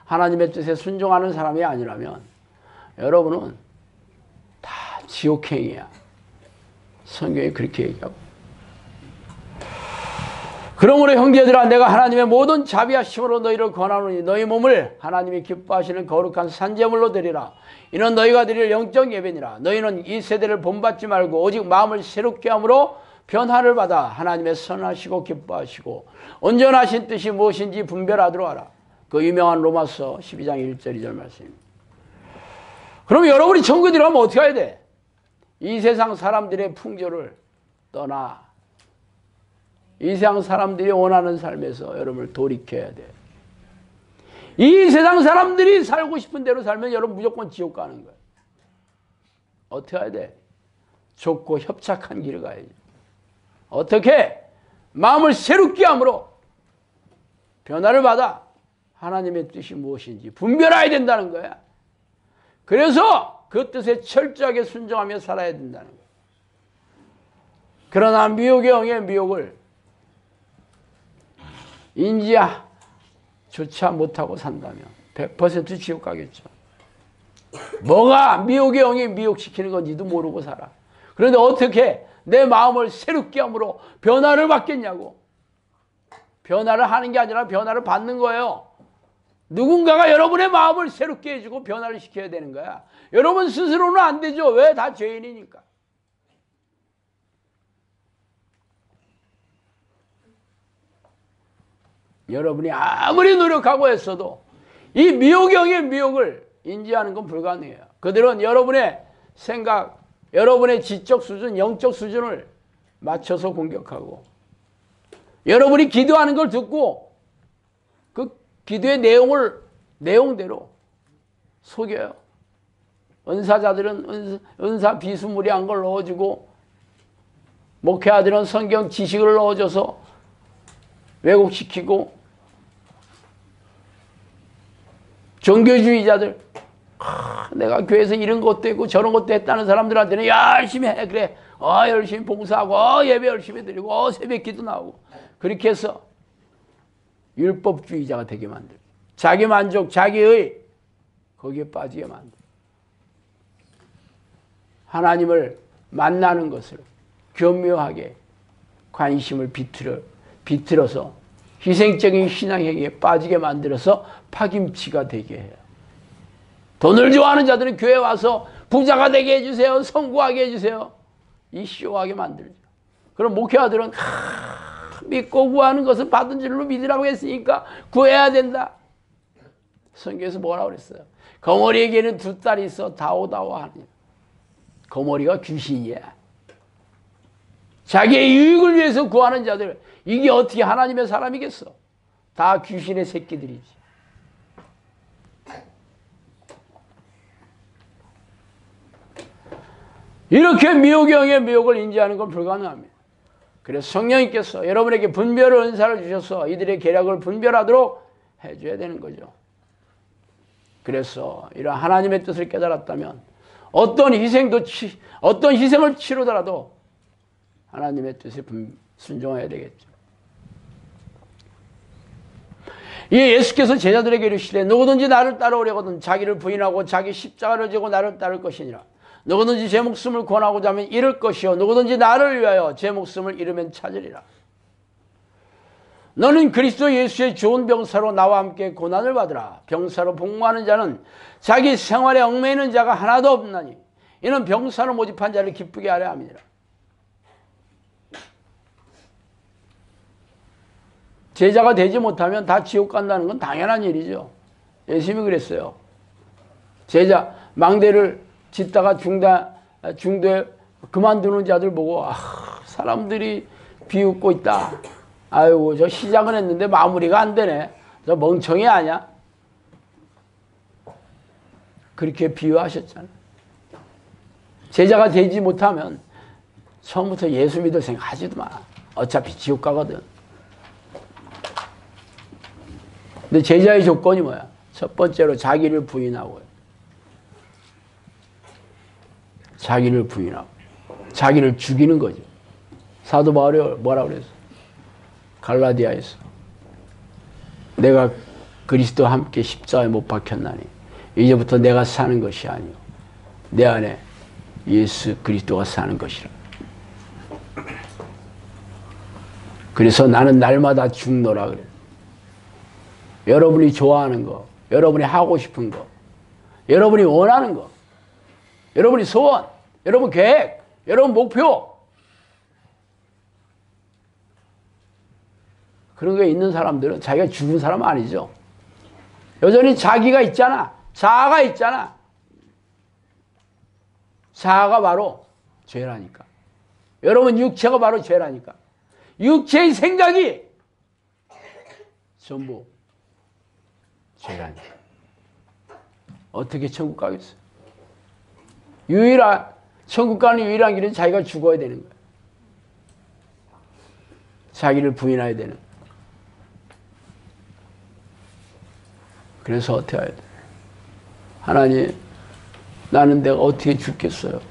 하나님의 뜻에 순종하는 사람이 아니라면 여러분은 다 지옥행이야. 성경이 그렇게 얘기하고. 그러므로 형제들아, 내가 하나님의 모든 자비하심으로 너희를 권하노니 너희 몸을 하나님이 기뻐하시는 거룩한 산제물로 드리라. 이는 너희가 드릴 영적 예배니라. 너희는 이 세대를 본받지 말고 오직 마음을 새롭게 함으로 변화를 받아 하나님의 선하시고 기뻐하시고 온전하신 뜻이 무엇인지 분별하도록 하라. 그 유명한 로마서 12장 1절 2절 말씀입니다. 그럼 여러분이 천국에 들어가면 어떻게 해야 돼? 이 세상 사람들의 풍조를 떠나 이 세상 사람들이 원하는 삶에서 여러분을 돌이켜야 돼. 이 세상 사람들이 살고 싶은 대로 살면 여러분 무조건 지옥 가는 거야. 어떻게 해야 돼? 좁고 협착한 길을 가야지. 어떻게? 마음을 새롭게 함으로 변화를 받아 하나님의 뜻이 무엇인지 분별해야 된다는 거야. 그래서 그 뜻에 철저하게 순종하며 살아야 된다는 거야. 그러나 미혹의 영의 미혹을 인지조차 못하고 산다면 100% 지옥 가겠죠. 뭐가 미혹의 영이 미혹시키는 건지도 모르고 살아. 그런데 어떻게 내 마음을 새롭게 함으로 변화를 받겠냐고. 변화를 하는 게 아니라 변화를 받는 거예요. 누군가가 여러분의 마음을 새롭게 해주고 변화를 시켜야 되는 거야. 여러분 스스로는 안 되죠. 왜? 다 죄인이니까. 여러분이 아무리 노력하고 했어도 이 미혹형의 미혹을 인지하는 건 불가능해요. 그들은 여러분의 생각, 여러분의 지적 수준, 영적 수준을 맞춰서 공격하고 여러분이 기도하는 걸 듣고 그 기도의 내용대로 속여요. 은사자들은 은사 비스무리한 걸 넣어주고 목회자들은 성경 지식을 넣어줘서 왜곡시키고 종교주의자들 내가 교회에서 이런 것도 했고 저런 것도 했다는 사람들한테는 열심히 해. 그래. 열심히 봉사하고 예배 열심히 드리고 새벽 기도 나오고 그렇게 해서 율법주의자가 되게 만들고 자기 만족, 자기의 거기에 빠지게 만들고 하나님을 만나는 것을 교묘하게 관심을 비틀어서 희생적인 신앙행위에 빠지게 만들어서 파김치가 되게 해요. 돈을 좋아하는 자들은 교회 와서 부자가 되게 해주세요. 성공하게 해주세요. 이 쇼하게 만들죠. 그럼 목회자들은 믿고 구하는 것을 받은 줄로 믿으라고 했으니까 구해야 된다. 성경에서 뭐라고 그랬어요? 거머리에게는 두 딸이 있어 다오다오 하니. 거머리가 귀신이야. 자기의 유익을 위해서 구하는 자들, 이게 어떻게 하나님의 사람이겠어? 다 귀신의 새끼들이지. 이렇게 미혹형의 미혹을 인지하는 건 불가능합니다. 그래서 성령님께서 여러분에게 분별의 은사를 주셔서 이들의 계략을 분별하도록 해줘야 되는 거죠. 그래서 이런 하나님의 뜻을 깨달았다면 어떤 희생을 치르더라도 하나님의 뜻에 순종해야 되겠죠. 이에 예수께서 제자들에게 이르시되 누구든지 나를 따라오려거든 자기를 부인하고 자기 십자가를 지고 나를 따를 것이니라. 누구든지 제 목숨을 권하고자 하면 잃을 것이요 누구든지 나를 위하여 제 목숨을 잃으면 찾으리라. 너는 그리스도 예수의 좋은 병사로 나와 함께 고난을 받으라. 병사로 복무하는 자는 자기 생활에 얽매이는 자가 하나도 없나니 이는 병사로 모집한 자를 기쁘게 하려 함이니라. 제자가 되지 못하면 다 지옥 간다는 건 당연한 일이죠. 예수님이 그랬어요. 제자 망대를 짓다가 중도에 그만두는 자들 보고 사람들이 비웃고 있다. 아이고 저 시작은 했는데 마무리가 안 되네. 저 멍청이 아니야? 그렇게 비유하셨잖아요. 제자가 되지 못하면 처음부터 예수 믿을 생각하지도 마. 어차피 지옥 가거든. 근데 제자의 조건이 뭐야? 첫 번째로 자기를 부인하고요. 자기를 부인하고 자기를 죽이는 거죠. 사도 바울이 뭐라고 그랬어? 갈라디아에서 내가 그리스도와 함께 십자가에 못 박혔나니 이제부터 내가 사는 것이 아니요 내 안에 예수 그리스도가 사는 것이라. 그래서 나는 날마다 죽노라 그래. 여러분이 좋아하는 거, 여러분이 하고 싶은 거, 여러분이 원하는 거, 여러분이 소원, 여러분 계획, 여러분 목표, 그런 게 있는 사람들은 자기가 죽은 사람 아니죠. 여전히 자기가 있잖아. 자아가 있잖아. 자아가 바로 죄라니까. 여러분 육체가 바로 죄라니까. 육체의 생각이 전부 죄라니까. 어떻게 천국 가겠어요? 천국 가는 유일한 길은 자기가 죽어야 되는 거야. 자기를 부인해야 되는 거야. 그래서 어떻게 해야 돼? 하나님, 나는 내가 어떻게 죽겠어요?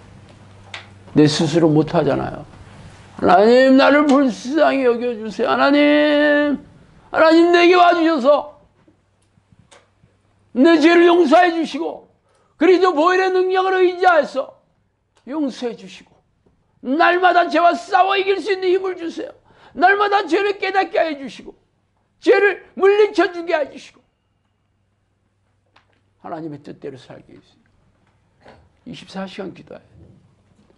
내 스스로 못하잖아요. 하나님, 나를 불쌍히 여겨주세요. 하나님 내게 와주셔서 내 죄를 용서해 주시고 그리스도 보혈의 능력을 의지하여서 용서해 주시고 날마다 죄와 싸워 이길 수 있는 힘을 주세요. 날마다 죄를 깨닫게 해 주시고 죄를 물리쳐 주게 해 주시고 하나님의 뜻대로 살게 해주세요. 24시간 기도해야 돼.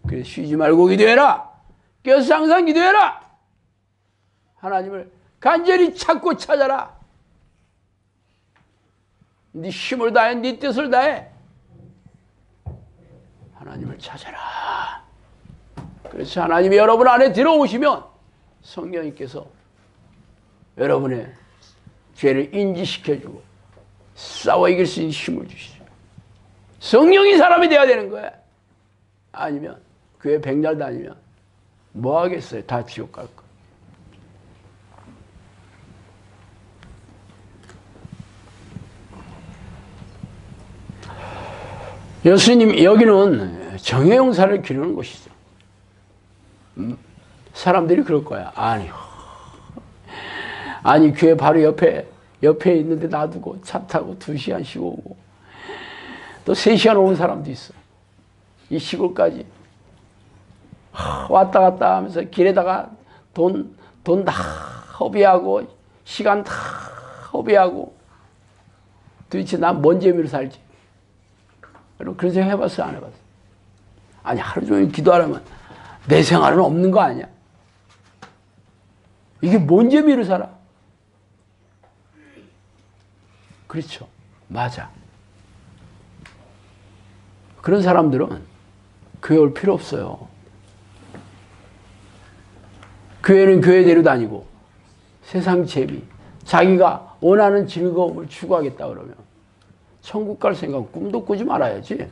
그래서 쉬지 말고 기도해라. 깨어서 항상 기도해라. 하나님을 간절히 찾고 찾아라. 네 힘을 다해, 네 뜻을 다해. 하나님을 찾아라. 그래서 하나님이 여러분 안에 들어오시면 성령님께서 여러분의 죄를 인지시켜주고 싸워 이길 수 있는 힘을 주시죠. 성령이 사람이 되어야 되는 거야. 아니면 교회 백날 다니면 뭐 하겠어요? 다 지옥 갈 거. 예수님, 여기는 정예용사를 기르는 곳이죠. 사람들이 그럴 거야. 아니 교회 바로 옆에 있는데 놔두고 차 타고 2시간씩 오고 또 3시간 오는 사람도 있어. 이 시골까지 왔다 갔다 하면서 길에다가 돈 다 허비하고 시간 다 허비하고 도대체 난 뭔 재미로 살지? 여러분 그런 생각 해봤어요? 안 해봤어요? 아니 하루 종일 기도하려면 내 생활은 없는 거 아니야? 이게 뭔 재미로 살아? 그렇죠. 맞아. 그런 사람들은 교회 올 필요 없어요. 교회는 교회대로 다니고 세상 재미, 자기가 원하는 즐거움을 추구하겠다 그러면 천국 갈 생각 꿈도 꾸지 말아야지.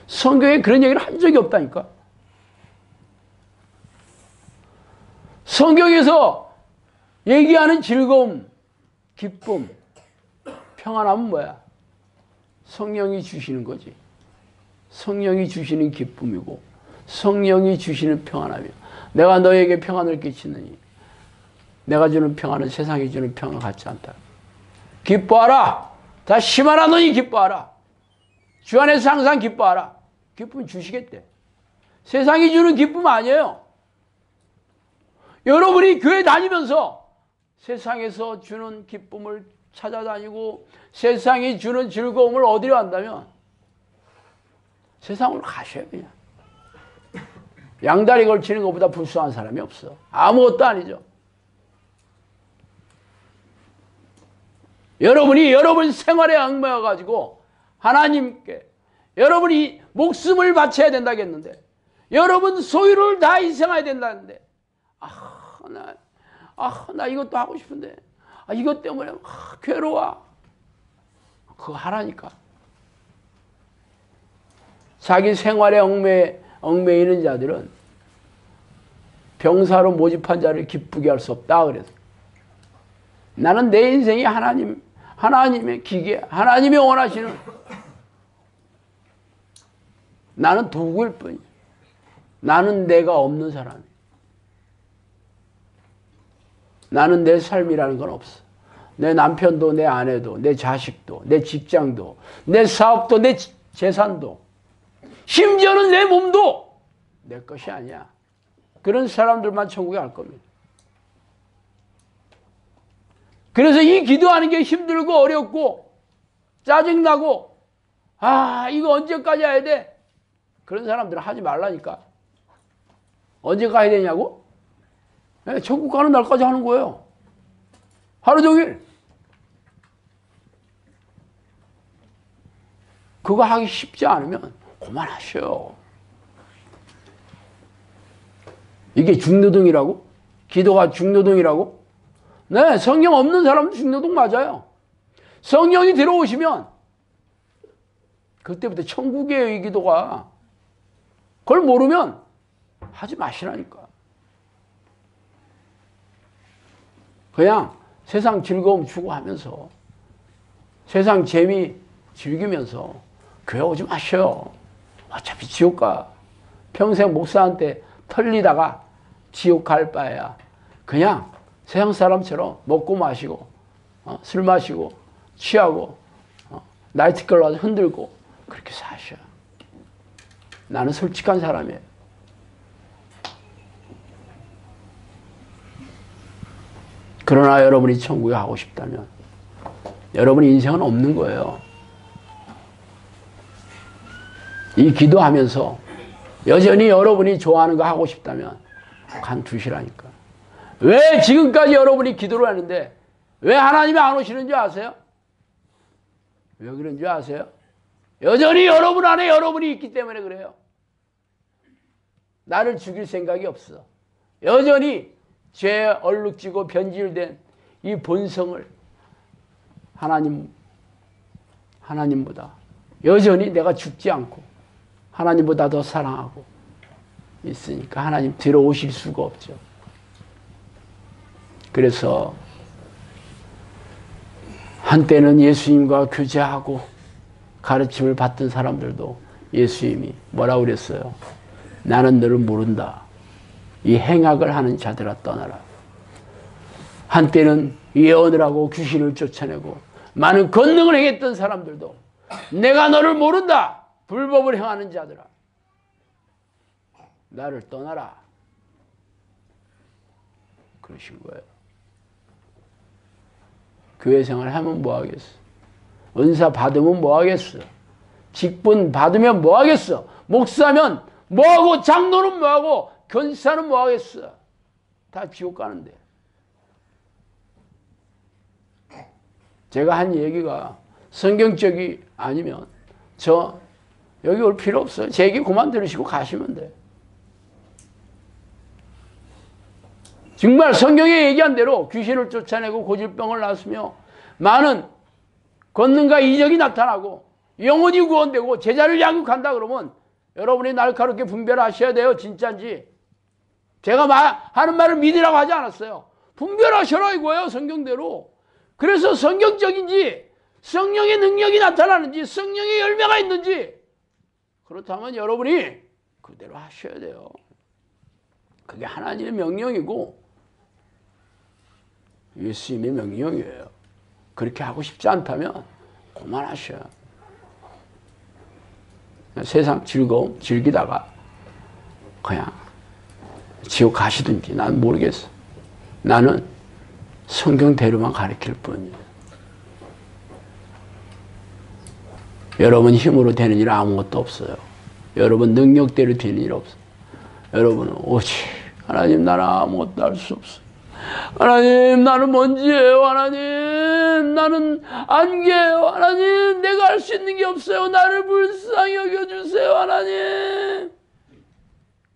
성경에 그런 얘기를 한 적이 없다니까. 성경에서 얘기하는 즐거움, 기쁨, 평안함은 뭐야? 성령이 주시는 거지. 성령이 주시는 기쁨이고 성령이 주시는 평안함이야. 내가 너에게 평안을 끼치느니 내가 주는 평안은 세상이 주는 평안 같지 않다. 기뻐하라. 다 심하라 너희 기뻐하라. 주 안에서 항상 기뻐하라. 기쁨 주시겠대. 세상이 주는 기쁨 아니에요. 여러분이 교회 다니면서 세상에서 주는 기쁨을 찾아다니고 세상이 주는 즐거움을 얻으려 한다면 세상으로 가셔야 그냥. 양다리 걸치는 것보다 불쌍한 사람이 없어. 아무것도 아니죠. 여러분이 여러분 생활에 얽매여가지고 하나님께 여러분이 목숨을 바쳐야 된다겠는데 여러분 소유를 다 희생해야 된다는데 나 이것도 하고 싶은데 이것 때문에 괴로워. 그거 하라니까. 자기 생활에 얽매이는 자들은 병사로 모집한 자를 기쁘게 할 수 없다 그래서 나는 내 인생이 하나님의 기계, 하나님이 원하시는 나는 도구일 뿐이야. 나는 내가 없는 사람이야. 나는 내 삶이라는 건 없어. 내 남편도, 내 아내도, 내 자식도, 내 직장도, 내 사업도, 내 재산도, 심지어는 내 몸도 내 것이 아니야. 그런 사람들만 천국에 갈 겁니다. 그래서 이 기도하는 게 힘들고 어렵고 짜증나고 이거 언제까지 해야 돼? 그런 사람들은 하지 말라니까. 언제 가야 되냐고? 네, 천국 가는 날까지 하는 거예요. 하루 종일. 그거 하기 쉽지 않으면 그만하셔. 이게 중노동이라고? 기도가 중노동이라고? 네, 성령 없는 사람은 중노동 맞아요. 성령이 들어오시면 그때부터 천국이에요, 이 기도가. 그걸 모르면 하지 마시라니까. 그냥 세상 즐거움 추구하면서 세상 재미 즐기면서 교회 오지 마셔. 어차피 지옥 가. 평생 목사한테 털리다가 지옥 갈 바에야 그냥 세상 사람처럼 먹고 마시고 술 마시고 취하고 나이트클럽 가서 흔들고 그렇게 사셔. 나는 솔직한 사람이에요. 그러나 여러분이 천국에 가고 싶다면 여러분 인생은 없는 거예요. 이 기도하면서 여전히 여러분이 좋아하는 거 하고 싶다면 관두시라니까. 왜 지금까지 여러분이 기도를 하는데 왜 하나님이 안 오시는 줄 아세요? 왜 그런 줄 아세요? 여전히 여러분 안에 여러분이 있기 때문에 그래요. 나를 죽일 생각이 없어. 여전히 죄에 얼룩지고 변질된 이 본성을 하나님보다 여전히 내가 죽지 않고 하나님보다 더 사랑하고 있으니까 하나님 들어오실 수가 없죠. 그래서 한때는 예수님과 교제하고 가르침을 받던 사람들도 예수님이 뭐라고 그랬어요? 나는 너를 모른다. 이 행악을 하는 자들아 떠나라. 한때는 예언을 하고 귀신을 쫓아내고 많은 권능을 행했던 사람들도 내가 너를 모른다. 불법을 행하는 자들아 나를 떠나라. 그러신 거예요. 교회 생활 하면 뭐 하겠어? 은사 받으면 뭐 하겠어? 직분 받으면 뭐 하겠어? 목사면 뭐 하고, 장로는 뭐 하고, 권사는 뭐 하겠어? 다 지옥 가는데. 제가 한 얘기가 성경적이 아니면 저 여기 올 필요 없어요. 제 얘기 그만 들으시고 가시면 돼. 정말 성경에 얘기한 대로 귀신을 쫓아내고 고질병을 낫으며 많은 권능과 이적이 나타나고 영혼이 구원되고 제자를 양육한다 그러면 여러분이 날카롭게 분별하셔야 돼요. 진짜인지. 제가 하는 말을 믿으라고 하지 않았어요. 분별하셔라 이거예요. 성경대로. 그래서 성경적인지 성령의 능력이 나타나는지 성령의 열매가 있는지 그렇다면 여러분이 그대로 하셔야 돼요. 그게 하나님의 명령이고 예수님의 명령이에요. 그렇게 하고 싶지 않다면 그만하셔요. 세상 즐거움 즐기다가 그냥 지옥 가시든지 난 모르겠어. 나는 성경대로만 가르칠 뿐이에요. 여러분 힘으로 되는 일 아무것도 없어요. 여러분 능력대로 되는 일 없어요. 여러분은 오직 하나님 나는 아무것도 할 수 없어요. 하나님 나는 먼지예요. 하나님 나는 안개예요. 하나님 내가 할 수 있는 게 없어요. 나를 불쌍히 여겨주세요. 하나님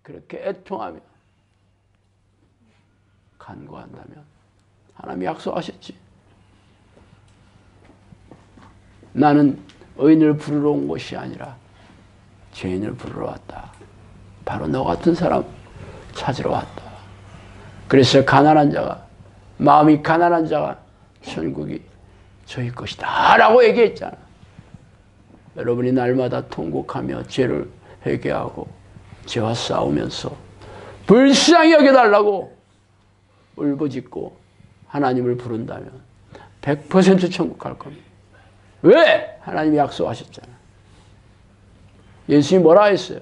그렇게 애통하며 간구한다면 하나님이 약속하셨지. 나는 의인을 부르러 온 것이 아니라 죄인을 부르러 왔다. 바로 너 같은 사람 찾으러 왔다. 그래서 가난한 자가 마음이 가난한 자가 천국이 저희 것이다 라고 얘기했잖아. 여러분이 날마다 통곡하며 죄를 회개하고 죄와 싸우면서 불쌍히 여겨달라고 울부짖고 하나님을 부른다면 100% 천국 갈 겁니다. 왜? 하나님이 약속하셨잖아요. 예수님이 뭐라 했어요?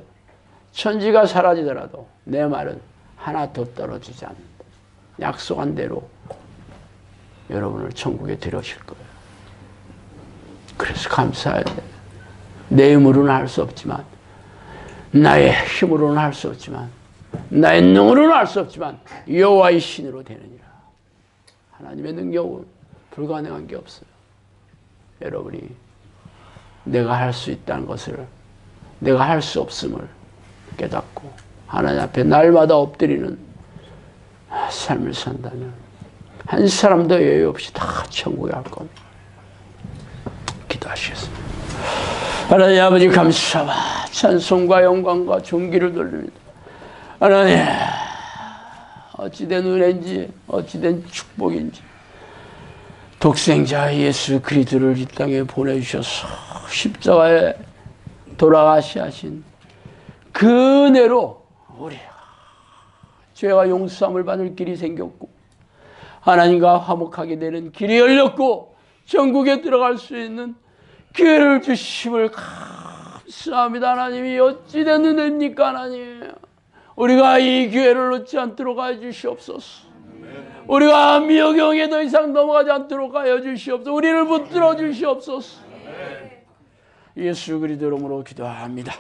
천지가 사라지더라도 내 말은 하나 더 떨어지지 않는다. 약속한 대로 여러분을 천국에 데려오실 거예요. 그래서 감사해야 돼요. 내 힘으로는 할 수 없지만, 나의 힘으로는 할 수 없지만, 나의 능으로는 할 수 없지만 여호와의 신으로 되느니라. 하나님의 능력은 불가능한 게 없어요. 여러분이 내가 할 수 있다는 것을, 내가 할 수 없음을 깨닫고 하나님 앞에 날마다 엎드리는 삶을 산다면 한 사람도 여유 없이 다 천국에 갈 겁니다. 기도하시겠습니다. 하나님 아버지 감사와 찬송과 영광과 존귀를 돌립니다. 하나님, 어찌된 은혜인지 어찌된 축복인지 독생자 예수 그리스도를 이 땅에 보내주셔서 십자가에 돌아가시 하신 그 은혜로 우리 죄와 용서함을 받을 길이 생겼고 하나님과 화목하게 되는 길이 열렸고 천국에 들어갈 수 있는 기회를 주심을 감사합니다. 하나님이 어찌된 은혜입니까? 하나님, 우리가 이 기회를 놓지 않도록 하여 주시옵소서. 우리가 미혹경에 더 이상 넘어가지 않도록 하여 주시옵소서. 우리를 붙들어 주시옵소서. 예수 그리스도 이름으로 기도합니다.